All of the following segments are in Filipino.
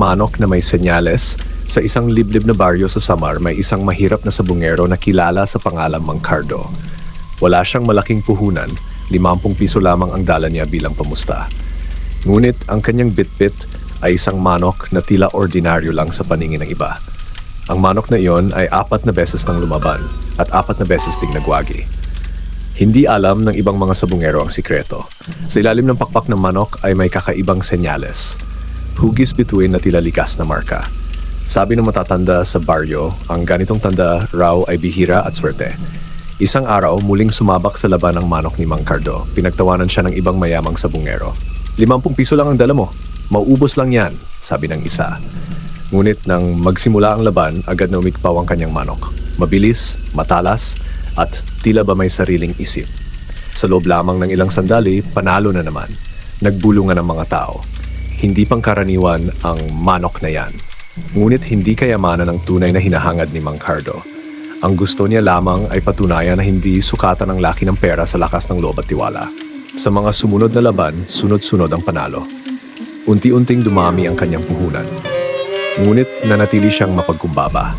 manok na may senyales. Sa isang liblib na baryo sa Samar, may isang mahirap na sabungero na kilala sa pangalang Mangkardo. Wala siyang malaking puhunan, 50 piso lamang ang dala niya bilang pamusta. Ngunit ang kanyang bitbit ay isang manok na tila ordinaryo lang sa paningin ng iba. Ang manok na iyon ay 4 na beses nang lumaban at 4 na beses ding nagwagi. Hindi alam ng ibang mga sabungero ang sikreto. Sa ilalim ng pakpak ng manok ay may kakaibang senyales. Hugis bituin na tila likas na marka. Sabi ng matatanda sa baryo, ang ganitong tanda raw ay bihira at swerte. Isang araw, muling sumabak sa laban ang manok ni Mangkardo. Pinagtawanan siya ng ibang mayamang sabungero. 50 piso lang ang dala mo. Mauubos lang yan, sabi ng isa. Ngunit nang magsimula ang laban, agad na umigpaw ang kanyang manok. Mabilis, matalas, at tila ba may sariling isip. Sa loob lamang ng ilang sandali, panalo na naman. Nagbulungan ang mga tao. Hindi pangkaraniwan ang manok na yan. Ngunit hindi kayamanan ang tunay na hinahangad ni Mangkardo. Ang gusto niya lamang ay patunayan na hindi sukatan ang laki ng pera sa lakas ng loob at tiwala. Sa mga sumunod na laban, sunod-sunod ang panalo. Unti-unting dumami ang kanyang puhunan. Ngunit nanatili siyang mapagkumbaba.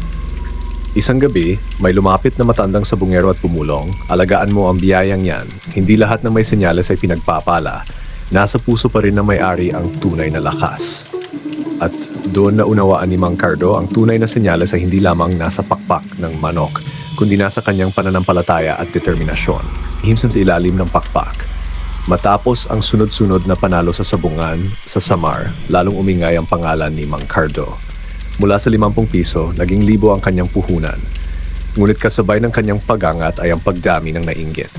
Isang gabi, may lumapit na matandang sabungero at pumulong, alagaan mo ang biyayang yan. Hindi lahat ng may senyales ay pinagpapala. Nasa puso pa rin ng may-ari ang tunay na lakas. At doon na unawaan ni Mangkardo ang tunay na senyales ay hindi lamang nasa pakpak ng manok, kundi nasa kanyang pananampalataya at determinasyon. Himsam sa ilalim ng pakpak. Matapos ang sunod-sunod na panalo sa sabungan, sa Samar, lalong umingay ang pangalan ni Mangkardo. Mula sa 50 piso, naging 1,000 ang kanyang puhunan. Ngunit kasabay ng kanyang pagangat ay ang pagdami ng nainggit.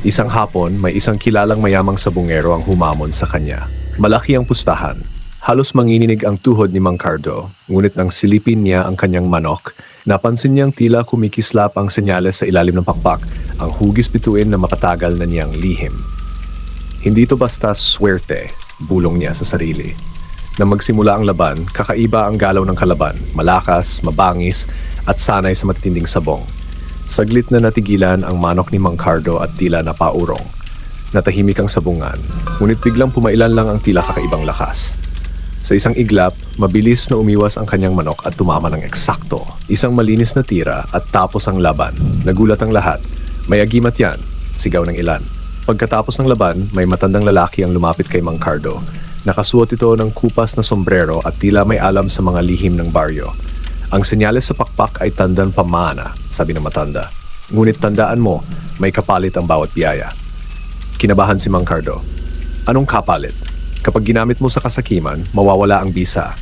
Isang hapon, may isang kilalang mayamang sabungero ang humamon sa kanya. Malaki ang pustahan. Halos manginginig ang tuhod ni Mangkardo, ngunit nang silipin niya ang kanyang manok, napansin niyang tila kumikislap ang senyales sa ilalim ng pakpak, ang hugis bituin na makatagal na niyang lihim. Hindi ito basta swerte, bulong niya sa sarili. Nang magsimula ang laban, kakaiba ang galaw ng kalaban, malakas, mabangis, at sanay sa matitinding sabong. Saglit na natigilan ang manok ni Mangkardo at tila napaurong. Natahimik ang sabungan, ngunit biglang pumailan lang ang tila kakaibang lakas. Sa isang iglap, mabilis na umiwas ang kanyang manok at tumama ng eksakto. Isang malinis na tira at tapos ang laban. Nagulat ang lahat. May agimat yan, sigaw ng ilan. Pagkatapos ng laban, may matandang lalaki ang lumapit kay Mangkardo. Nakasuot ito ng kupas na sombrero at tila may alam sa mga lihim ng baryo. Ang senyales sa pakpak ay tandang pamana, sabi ng matanda. Ngunit tandaan mo, may kapalit ang bawat biyaya. Kinabahan si Mangkardo. Anong kapalit? Kapag ginamit mo sa kasakiman, mawawala ang bisa.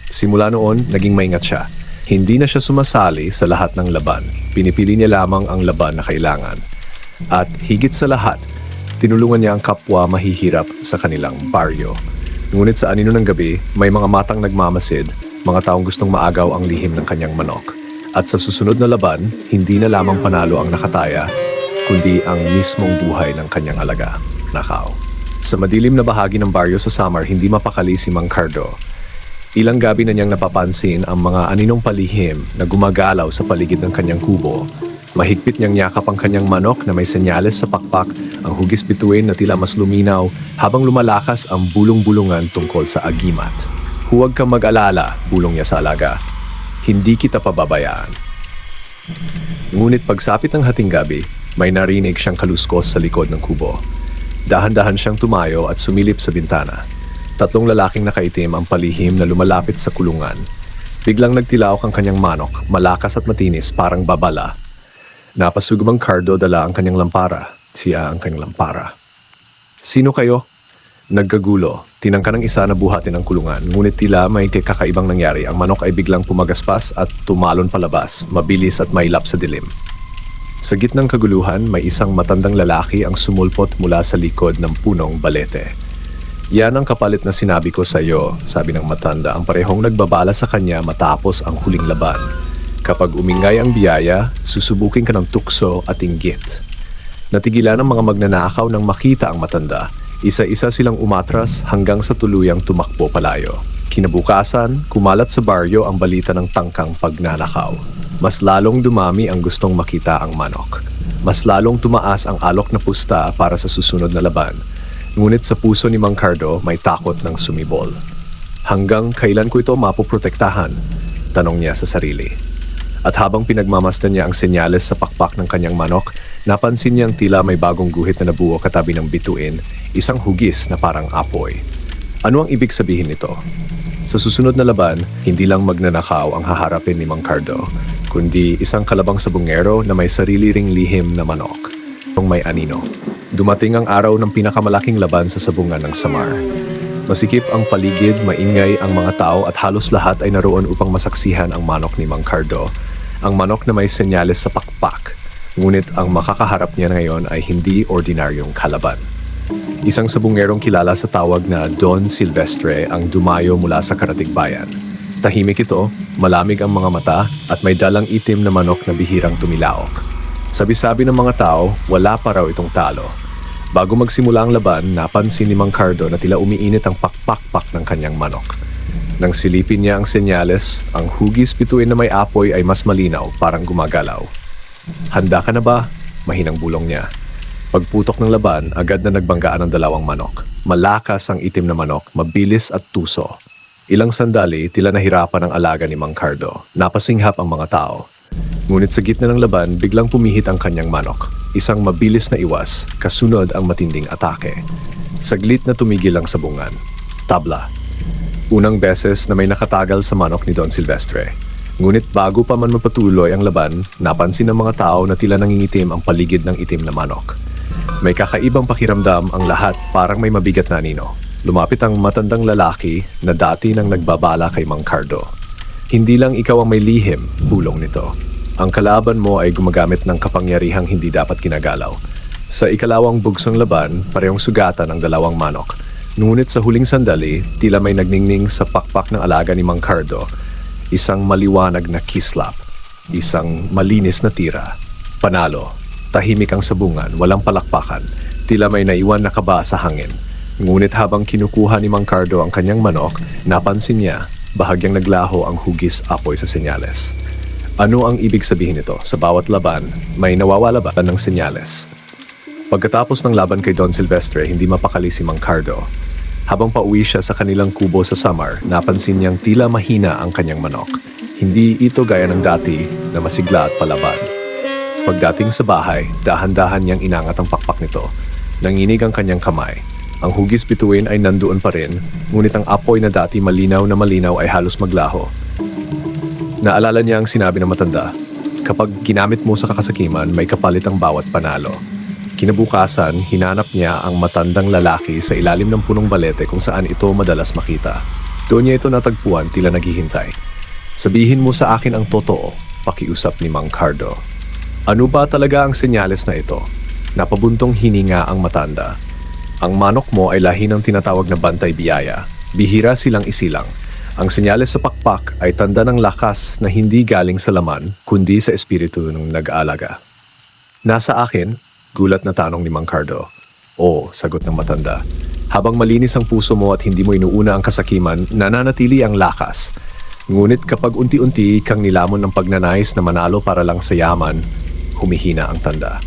Simula noon, naging maingat siya. Hindi na siya sumasali sa lahat ng laban. Pinipili niya lamang ang laban na kailangan. At higit sa lahat, tinulungan niya ang kapwa mahihirap sa kanilang baryo. Ngunit sa anino ng gabi, may mga matang nagmamasid, mga taong gustong maagaw ang lihim ng kanyang manok. At sa susunod na laban, hindi na lamang panalo ang nakataya, kundi ang mismong buhay ng kanyang alaga, Nakaw. Sa madilim na bahagi ng baryo sa Samar, hindi mapakali si Mangkardo. Ilang gabi na niyang napapansin ang mga aninong palihim na gumagalaw sa paligid ng kanyang kubo. Mahigpit niyang yakap ang kanyang manok na may senyales sa pakpak, ang hugis bituin na tila mas luminaw habang lumalakas ang bulong-bulungan tungkol sa agimat. Huwag kang mag-alala, bulong niya sa alaga. Hindi kita pababayaan. Ngunit pagsapit ng hating gabi, may narinig siyang kaluskos sa likod ng kubo. Dahan-dahan siyang tumayo at sumilip sa bintana. 3 lalaking nakaitim ang palihim na lumalapit sa kulungan. Biglang nagtilaok ang kanyang manok, malakas at matinis, parang babala. Napasugong Mangkardo dala ang kanyang lampara. Siya ang kanyang lampara. Sino kayo? Nagkagulo. Tinangka ng isa na buhatin ang kulungan, ngunit tila may kakaibang nangyari. Ang manok ay biglang pumagaspas at tumalon palabas, mabilis at mailap sa dilim. Sa gitnang kaguluhan, may isang matandang lalaki ang sumulpot mula sa likod ng punong balete. Yan ang kapalit na sinabi ko sa iyo, sabi ng matanda, ang parehong nagbabala sa kanya matapos ang huling laban. Kapag umingay ang biyaya, susubukin ka ng tukso at inggit. Natigilan ang mga magnanakaw nang makita ang matanda. Isa-isa silang umatras hanggang sa tuluyang tumakbo palayo. Kinabukasan, kumalat sa baryo ang balita ng tangkang pagnanakaw. Mas lalong dumami ang gustong makita ang manok. Mas lalong tumaas ang alok na pusta para sa susunod na laban. Ngunit sa puso ni Mangkardo may takot ng sumibol. Hanggang kailan ko ito mapoprotektahan? Tanong niya sa sarili. At habang pinagmamasdan niya ang senyales sa pakpak ng kanyang manok, napansin niyang tila may bagong guhit na nabuo katabi ng bituin, isang hugis na parang apoy. Ano ang ibig sabihin nito? Sa susunod na laban, hindi lang magnanakaw ang haharapin ni Mang Cardo, kundi isang kalabang sabungero na may sarili ring lihim na manok. Kung may anino. Dumating ang araw ng pinakamalaking laban sa sabungan ng Samar. Masikip ang paligid, maingay ang mga tao at halos lahat ay naroon upang masaksihan ang manok ni Mang Cardo. Ang manok na may senyales sa pakpak. Ngunit ang makakaharap niya ngayon ay hindi ordinaryong kalaban. Isang sabungerong kilala sa tawag na Don Silvestre ang dumayo mula sa Karatigbayan. Tahimik ito, malamig ang mga mata at may dalang itim na manok na bihirang tumilaok. Sabi-sabi ng mga tao, wala pa raw itong talo. Bago magsimula ang laban, napansin ni Mang Cardo na tila umiinit ang pakpak-pak ng kanyang manok. Nang silipin niya ang senyales, ang hugis bituin na may apoy ay mas malinaw, parang gumagalaw. Handa ka na ba? Mahinang bulong niya. Pagputok ng laban, agad na nagbanggaan ang dalawang manok. Malakas ang itim na manok, mabilis at tuso. Ilang sandali, tila nahirapan ang alaga ni Mang Cardo. Napasinghap ang mga tao. Ngunit sa gitna ng laban, biglang pumihit ang kanyang manok. Isang mabilis na iwas, kasunod ang matinding atake. Saglit na tumigil ang sabungan. Tabla. Unang beses na may nakatagal sa manok ni Don Silvestre. Ngunit bago pa man mapatuloy ang laban, napansin ng mga tao na tila nangingitim ang paligid ng itim na manok. May kakaibang pakiramdam ang lahat, parang may mabigat na anino. Lumapit ang matandang lalaki na dati nang nagbabala kay Mang Cardo. Hindi lang ikaw ang may lihim, bulong nito. Ang kalaban mo ay gumagamit ng kapangyarihang hindi dapat ginagalaw. Sa ikalawang bugsong laban, parehong sugatan ang dalawang manok. Ngunit sa huling sandali, tila may nagningning sa pakpak ng alaga ni Mang Cardo. Isang maliwanag na kislap, isang malinis na tira. Panalo, tahimik ang sabungan, walang palakpakan. Tila may naiwan na kaba sa hangin. Ngunit habang kinukuha ni Mang Cardo ang kanyang manok, napansin niya, bahagyang naglaho ang hugis apoy sa senyales. Ano ang ibig sabihin nito? Sa bawat laban, may nawawala ba ng senyales? Pagkatapos ng laban kay Don Silvestre, hindi mapakali si Mang Cardo. Habang pauwi siya sa kanilang kubo sa Samar, napansin niyang tila mahina ang kanyang manok. Hindi ito gaya ng dati na masigla at palaban. Pagdating sa bahay, dahan-dahan niyang inangat ang pakpak nito. Nanginig ang kanyang kamay. Ang hugis bituin ay nandoon pa rin, ngunit ang apoy na dati malinaw ay halos maglaho. Naalala niya ang sinabi ng matanda, kapag ginamit mo sa kakasakiman, may kapalit ang bawat panalo. Kinabukasan, hinanap niya ang matandang lalaki sa ilalim ng punong balete kung saan ito madalas makita. Doon niya ito natagpuan, tila naghihintay. Sabihin mo sa akin ang totoo, pakiusap ni Mang Cardo. Ano ba talaga ang senyales na ito? Napabuntong hininga ang matanda. Ang manok mo ay lahi ng tinatawag na bantay biyaya. Bihira silang isilang. Ang senyales sa pakpak ay tanda ng lakas na hindi galing sa laman, kundi sa espiritu ng nag-aalaga. Nasa akin? Gulat na tanong ni Mang Cardo. Oo, sagot ng matanda. Habang malinis ang puso mo at hindi mo inuuna ang kasakiman, nananatili ang lakas. Ngunit kapag unti-unti kang nilamon ng pagnanais na manalo para lang sa yaman, humihina ang tanda.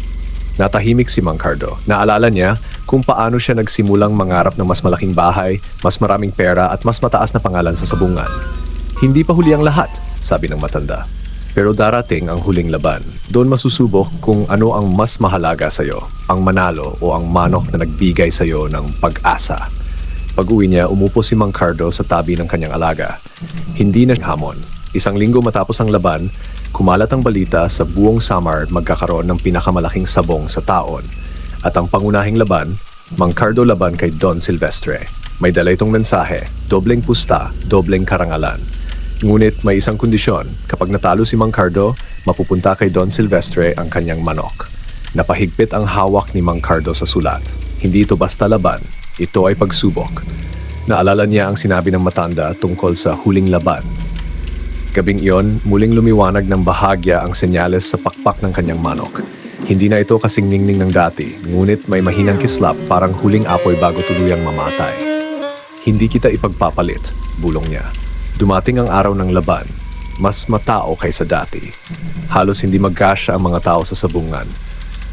Natahimik si Mang Cardo. Naalala niya kung paano siya nagsimulang mangarap ng mas malaking bahay, mas maraming pera at mas mataas na pangalan sa sabungan. Hindi pa huli ang lahat, sabi ng matanda. Pero darating ang huling laban. Doon masusubok kung ano ang mas mahalaga sa'yo, ang manalo o ang manok na nagbigay sa'yo ng pag-asa. Pag-uwi niya, umupo si Mang Cardo sa tabi ng kanyang alaga. Hindi na hamon. Isang linggo matapos ang laban, kumalat ang balita sa buong Samar magkakaroon ng pinakamalaking sabong sa taon. At ang pangunahing laban, Mang Cardo laban kay Don Silvestre. May dala itong mensahe, dobleng pusta, dobleng karangalan. Ngunit may isang kondisyon, kapag natalo si Mang Cardo, mapupunta kay Don Silvestre ang kanyang manok. Napahigpit ang hawak ni Mang Cardo sa sulat. Hindi ito basta laban, ito ay pagsubok. Naalala niya ang sinabi ng matanda tungkol sa huling laban. Gabing iyon, muling lumiwanag ng bahagya ang senyales sa pakpak ng kanyang manok. Hindi na ito kasing ningning ng dati, ngunit may mahinang kislap parang huling apoy bago tuluyang mamatay. Hindi kita ipagpapalit, bulong niya. Dumating ang araw ng laban, mas matao kaysa dati. Halos hindi magkasya ang mga tao sa sabungan.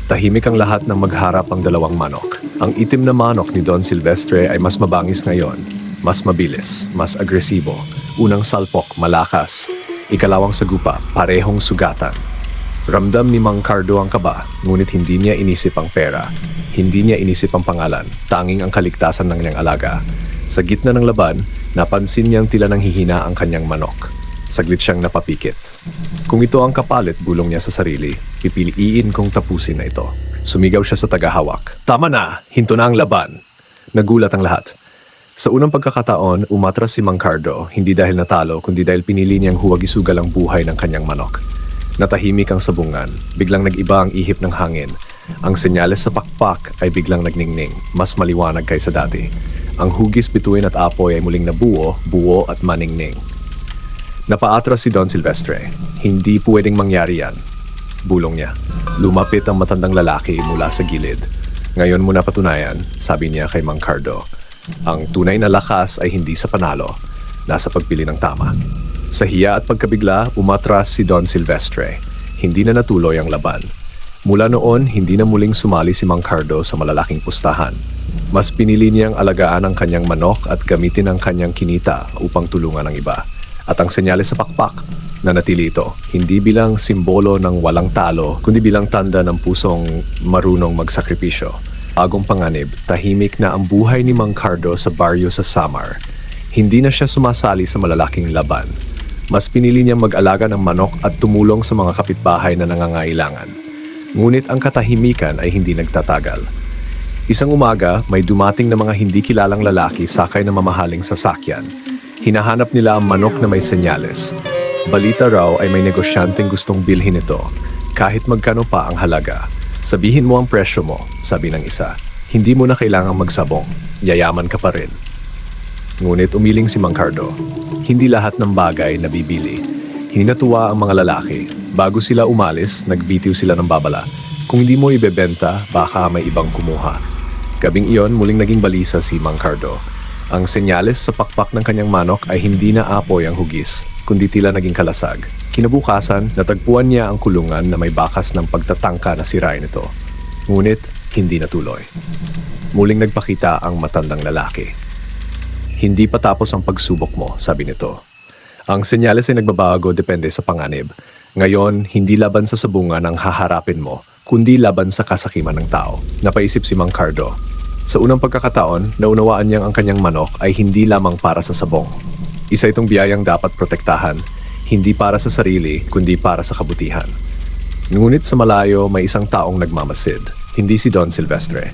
Tahimik ang lahat nang magharap ang dalawang manok. Ang itim na manok ni Don Silvestre ay mas mabangis ngayon. Mas mabilis, mas agresibo. Unang salpok, malakas. Ikalawang sagupa, parehong sugatan. Ramdam ni Mang Cardo ang kaba, ngunit hindi niya inisip ang pera. Hindi niya inisip ang pangalan, tanging ang kaligtasan ng kanyang alaga. Sa gitna ng laban, napansin niyang tila nang hihina ang kanyang manok. Saglit siyang napapikit. Kung ito ang kapalit, bulong niya sa sarili, pipiliin kong tapusin na ito. Sumigaw siya sa tagahawak. Tama na! Hinto na ang laban! Nagulat ang lahat. Sa unang pagkakataon, umatras si Mang Cardo, hindi dahil natalo, kundi dahil pinili niyang huwag isugal ang buhay ng kanyang manok. Natahimik ang sabungan, biglang nag-iba ang ihip ng hangin. Ang senyales sa pakpak ay biglang nagningning, mas maliwanag kaysa dati. Ang hugis, bituin at apoy ay muling nabuo, buo at maningning. Napaatras si Don Silvestre. Hindi pwedeng mangyari yan. Bulong niya. Lumapit ang matandang lalaki mula sa gilid. Ngayon mo napatunayan, sabi niya kay Mang Cardo. Ang tunay na lakas ay hindi sa panalo, nasa pagpili ng tama. Sa hiya at pagkabigla, umatras si Don Silvestre. Hindi na natuloy ang laban. Mula noon, hindi na muling sumali si Mang Cardo sa malalaking pustahan. Mas pinili niyang alagaan ang kanyang manok at gamitin ang kanyang kinita upang tulungan ang iba. At ang senyales sa pakpak, nanatili ito, hindi bilang simbolo ng walang talo, kundi bilang tanda ng pusong marunong magsakripisyo. Bagong panganib, tahimik na ang buhay ni Mang Cardo sa baryo sa Samar. Hindi na siya sumasali sa malalaking laban. Mas pinili niyang mag-alaga ng manok at tumulong sa mga kapitbahay na nangangailangan. Ngunit ang katahimikan ay hindi nagtatagal. Isang umaga, may dumating na mga hindi kilalang lalaki sakay na mamahaling sasakyan. Hinahanap nila ang manok na may senyales. Balita raw ay may negosyanteng gustong bilhin ito, kahit magkano pa ang halaga. Sabihin mo ang presyo mo, sabi ng isa. Hindi mo na kailangang magsabong, yayaman ka pa rin. Ngunit umiling si Mang Cardo. Hindi lahat ng bagay nabibili. Hinatuwa ang mga lalaki. Bago sila umalis, nagbitiw sila ng babala. Kung hindi mo ibebenta, baka may ibang kumuha. Gabing iyon, muling naging balisa si Mang Cardo. Ang senyales sa pakpak ng kanyang manok ay hindi na apoy ang hugis, kundi tila naging kalasag. Kinabukasan, natagpuan niya ang kulungan na may bakas ng pagtatangka na sirain ito. Ngunit, hindi natuloy. Muling nagpakita ang matandang lalaki. Hindi pa tapos ang pagsubok mo, sabi nito. Ang senyales ay nagbabago depende sa panganib. Ngayon, hindi laban sa sabungan ang haharapin mo, kundi laban sa kasakiman ng tao. Napaisip si Mang Cardo. Sa unang pagkakataon, naunawaan niyang ang kanyang manok ay hindi lamang para sa sabong. Isa itong biyayang dapat protektahan, hindi para sa sarili, kundi para sa kabutihan. Ngunit sa malayo, may isang taong nagmamasid. Hindi si Don Silvestre,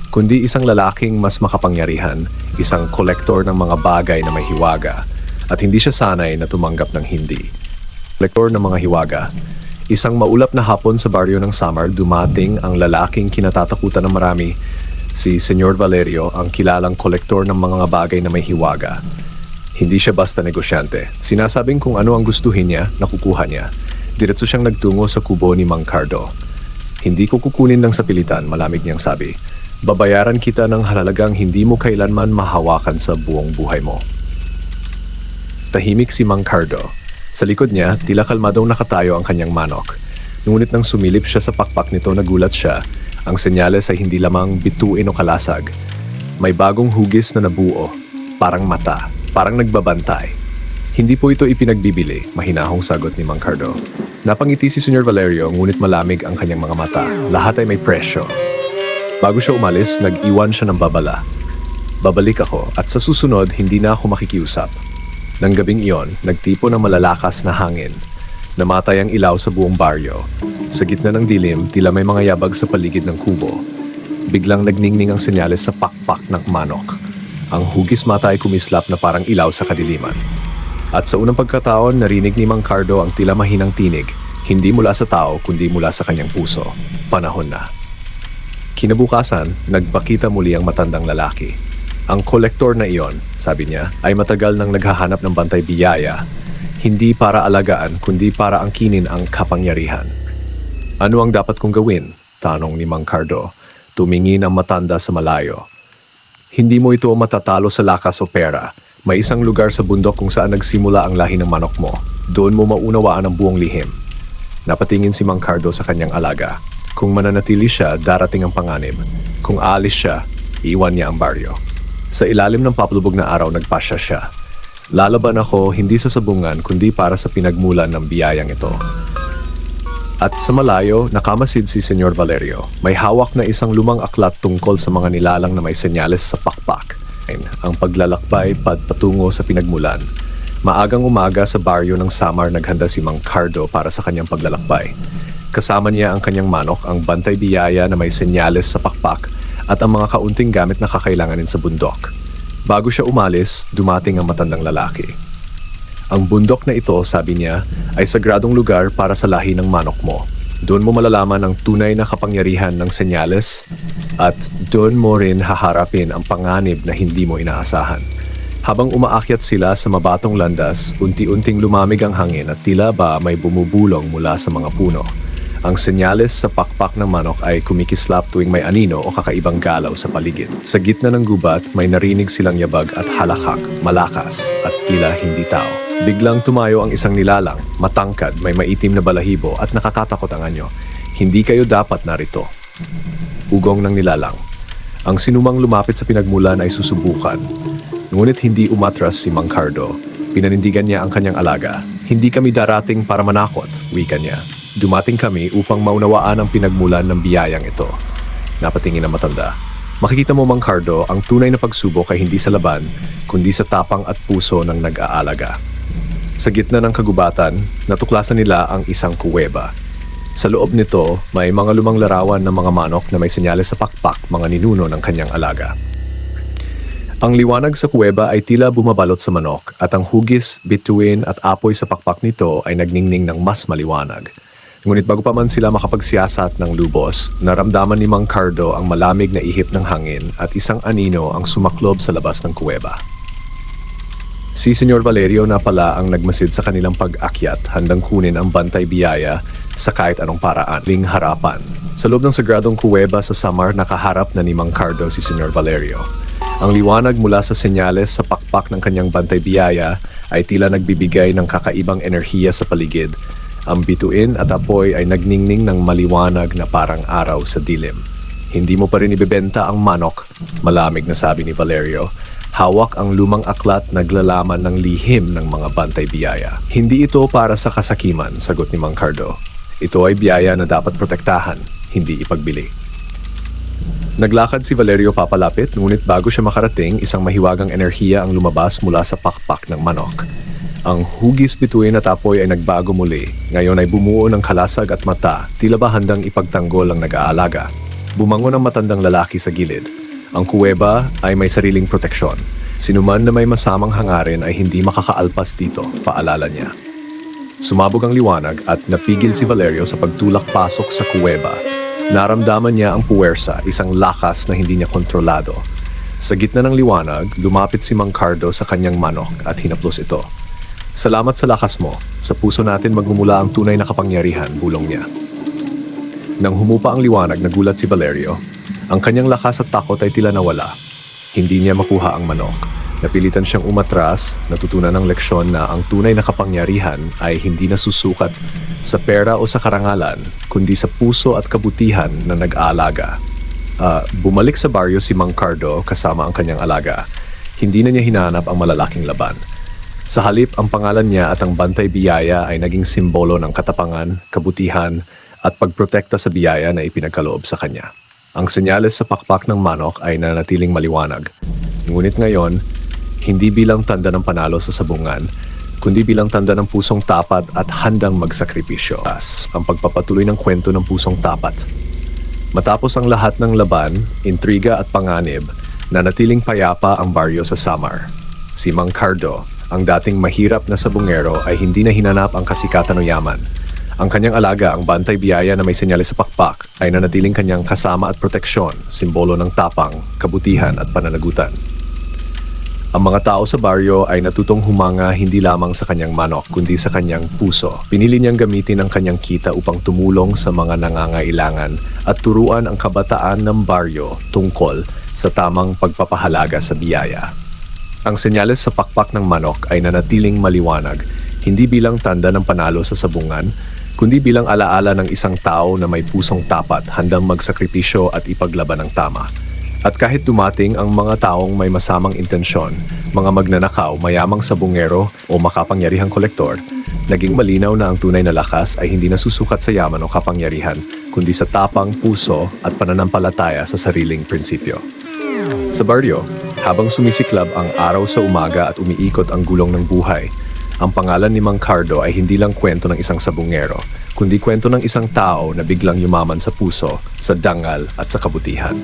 kundi isang lalaking mas makapangyarihan, isang kolektor ng mga bagay na may hiwaga, at hindi siya sanay na tumanggap ng hindi. Kolektor ng mga hiwaga. Isang maulap na hapon sa baryo ng Samar, dumating ang lalaking kinatatakutan ng marami, si Senyor Valerio, ang kilalang kolektor ng mga bagay na may hiwaga. Hindi siya basta negosyante. Sinasabing kung ano ang gustuhin niya, nakukuha niya. Diretso siyang nagtungo sa kubo ni Mang Cardo. Hindi ko kukunin ng sapilitan, malamig niyang sabi. Babayaran kita ng halagang hindi mo kailanman mahawakan sa buong buhay mo. Tahimik si Mang Cardo. Sa likod niya, tila kalmadong nakatayo ang kanyang manok. Ngunit nang sumilip siya sa pakpak nito, nagulat siya. Ang senyales ay hindi lamang bituin o kalasag. May bagong hugis na nabuo, parang mata, parang nagbabantay. Hindi po ito ipinagbibili, mahinahong sagot ni Mang Cardo. Napangiti si Senyor Valerio, ngunit malamig ang kanyang mga mata. Lahat ay may presyo. Bago siya umalis, nag-iwan siya ng babala. Babalik ako, at sa susunod, hindi na ako makikiusap. Nang gabing iyon, nagtipo ng malalakas na hangin. Namatay ang ilaw sa buong baryo. Sa gitna ng dilim, tila may mga yabag sa paligid ng kubo. Biglang nagningning ang senyales sa pakpak ng manok. Ang hugis mata ay kumislap na parang ilaw sa kadiliman. At sa unang pagkataon, narinig ni Mang Cardo ang tila mahinang tinig, hindi mula sa tao kundi mula sa kanyang puso. Panahon na. Kinabukasan, nagpakita muli ang matandang lalaki. Ang kolektor na iyon, sabi niya, ay matagal nang naghahanap ng bantay biyaya, hindi para alagaan kundi para angkinin ang kapangyarihan. Ano ang dapat kong gawin? Tanong ni Mang Cardo. Tumingin ang matanda sa malayo. Hindi mo ito matatalo sa lakas o pera. May isang lugar sa bundok kung saan nagsimula ang lahi ng manok mo. Doon mo maunawaan ang buong lihim. Napatingin si Mang Cardo sa kanyang alaga. Kung mananatili siya, darating ang panganib. Kung aalis siya, iwan niya ang baryo. Sa ilalim ng papalubog na araw nagpasya siya. Lalaban ako hindi sa sabungan kundi para sa pinagmulan ng biyayang ito. At sa malayo, nakamasid si Senyor Valerio. May hawak na isang lumang aklat tungkol sa mga nilalang na may senyales sa pakpak. Ang paglalakbay patungo sa pinagmulan. Maagang umaga sa baryo ng Samar naghanda si Mang Cardo para sa kanyang paglalakbay. Kasama niya ang kanyang manok, ang bantay biyaya na may senyales sa pakpak at ang mga kaunting gamit na kakailanganin sa bundok. Bago siya umalis, dumating ang matandang lalaki. Ang bundok na ito, sabi niya, ay sagradong lugar para sa lahi ng manok mo. Doon mo malalaman ang tunay na kapangyarihan ng senyales at doon mo rin haharapin ang panganib na hindi mo inaasahan. Habang umaakyat sila sa mabatong landas, unti-unting lumamig ang hangin at tila ba may bumubulong mula sa mga puno. Ang senyales sa pakpak ng manok ay kumikislap tuwing may anino o kakaibang galaw sa paligid. Sa gitna ng gubat, may narinig silang yabag at halakak, malakas at tila hindi tao. Biglang tumayo ang isang nilalang, matangkad, may maitim na balahibo at nakakatakot ang anyo. Hindi kayo dapat narito. Ugong ng nilalang. Ang sinumang lumapit sa pinagmulan ay susubukan. Ngunit hindi umatras si Mang Cardo. Pinanindigan niya ang kanyang alaga. Hindi kami darating para manakot, wika niya. Dumating kami upang maunawaan ang pinagmulan ng biyayang ito. Napatingin ang matanda. Makikita mo, Mang Cardo, ang tunay na pagsubok ay hindi sa laban, kundi sa tapang at puso ng nag-aalaga. Sa gitna ng kagubatan, natuklasan nila ang isang kuweba. Sa loob nito, may mga lumang larawan ng mga manok na may senyales sa pakpak, mga ninuno ng kanyang alaga. Ang liwanag sa kuweba ay tila bumabalot sa manok at ang hugis, bituin at apoy sa pakpak nito ay nagningning ng mas maliwanag. Ngunit bago pa man sila makapagsiyasat ng lubos, naramdaman ni Mang Cardo ang malamig na ihip ng hangin at isang anino ang sumaklob sa labas ng kuweba. Si Senyor Valerio na pala ang nagmasid sa kanilang pag-akyat, handang kunin ang bantay biyaya sa kahit anong paraan. Ling harapan. Sa loob ng sagradong kuweba sa Samar, nakaharap na ni Mang Cardo si Senyor Valerio. Ang liwanag mula sa senyales sa pakpak ng kanyang bantay biyaya ay tila nagbibigay ng kakaibang enerhiya sa paligid. Ang bituin at apoy ay nagningning ng maliwanag na parang araw sa dilim. Hindi mo pa rin ibebenta ang manok, malamig na sabi ni Valerio. Hawak ang lumang aklat naglalaman ng lihim ng mga bantay biyaya. Hindi ito para sa kasakiman, sagot ni Mang Cardo. Ito ay biyaya na dapat protektahan, hindi ipagbili. Naglakad si Valerio papalapit, ngunit bago siya makarating, isang mahiwagang enerhiya ang lumabas mula sa pakpak ng manok. Ang hugis, bituin at apoy ay nagbago muli. Ngayon ay bumuo ng kalasag at mata, tila ba handang ipagtanggol ang nag-aalaga. Bumangon ang matandang lalaki sa gilid. Ang kuweba ay may sariling proteksyon. Sinuman na may masamang hangarin ay hindi makakaalpas dito, paalala niya. Sumabog ang liwanag at napigil si Valerio sa pagtulak pasok sa kuweba. Naramdaman niya ang puwersa, isang lakas na hindi niya kontrolado. Sa gitna ng liwanag, lumapit si Mang Cardo sa kanyang manok at hinaplos ito. Salamat sa lakas mo. Sa puso natin magmumula ang tunay na kapangyarihan, bulong niya. Nang humupa ang liwanag, nagulat si Valerio. Ang kanyang lakas at takot ay tila nawala. Hindi niya makuha ang manok. Napilitan siyang umatras, natutunan ng leksyon na ang tunay na kapangyarihan ay hindi nasusukat sa pera o sa karangalan, kundi sa puso at kabutihan na nag-aalaga. Bumalik sa baryo si Mang Cardo kasama ang kanyang alaga. Hindi na niya hinanap ang malalaking laban. Sa halip, ang pangalan niya at ang bantay biyaya ay naging simbolo ng katapangan, kabutihan, at pagprotekta sa biyaya na ipinagkaloob sa kanya. Ang senyales sa pakpak ng manok ay nanatiling maliwanag. Ngunit ngayon, hindi bilang tanda ng panalo sa sabungan, kundi bilang tanda ng pusong tapat at handang magsakripisyo. Ang pagpapatuloy ng kwento ng pusong tapat. Matapos ang lahat ng laban, intriga at panganib, nanatiling payapa ang baryo sa Samar. Si Mang Cardo, ang dating mahirap na sabungero, ay hindi na hinanap ang kasikatan o yaman. Ang kanyang alaga, ang bantay biyaya na may senyales sa pakpak, ay nanatiling kanyang kasama at proteksyon, simbolo ng tapang, kabutihan at pananagutan. Ang mga tao sa baryo ay natutong humanga hindi lamang sa kanyang manok, kundi sa kanyang puso. Pinili niyang gamitin ang kanyang kita upang tumulong sa mga nangangailangan at turuan ang kabataan ng baryo tungkol sa tamang pagpapahalaga sa biyaya. Ang senyales sa pakpak ng manok ay nanatiling maliwanag, hindi bilang tanda ng panalo sa sabungan, kundi bilang alaala ng isang tao na may pusong tapat, handang magsakripisyo at ipaglaban ng tama. At kahit dumating ang mga taong may masamang intensyon, mga magnanakaw, mayamang sabungero o makapangyarihang kolektor, naging malinaw na ang tunay na lakas ay hindi nasusukat sa yaman o kapangyarihan, kundi sa tapang, puso at pananampalataya sa sariling prinsipyo. Sa baryo, habang sumisiklab ang araw sa umaga at umiikot ang gulong ng buhay, ang pangalan ni Mang Cardo ay hindi lang kwento ng isang sabungero, kundi kwento ng isang tao na biglang yumaman sa puso, sa dangal at sa kabutihan.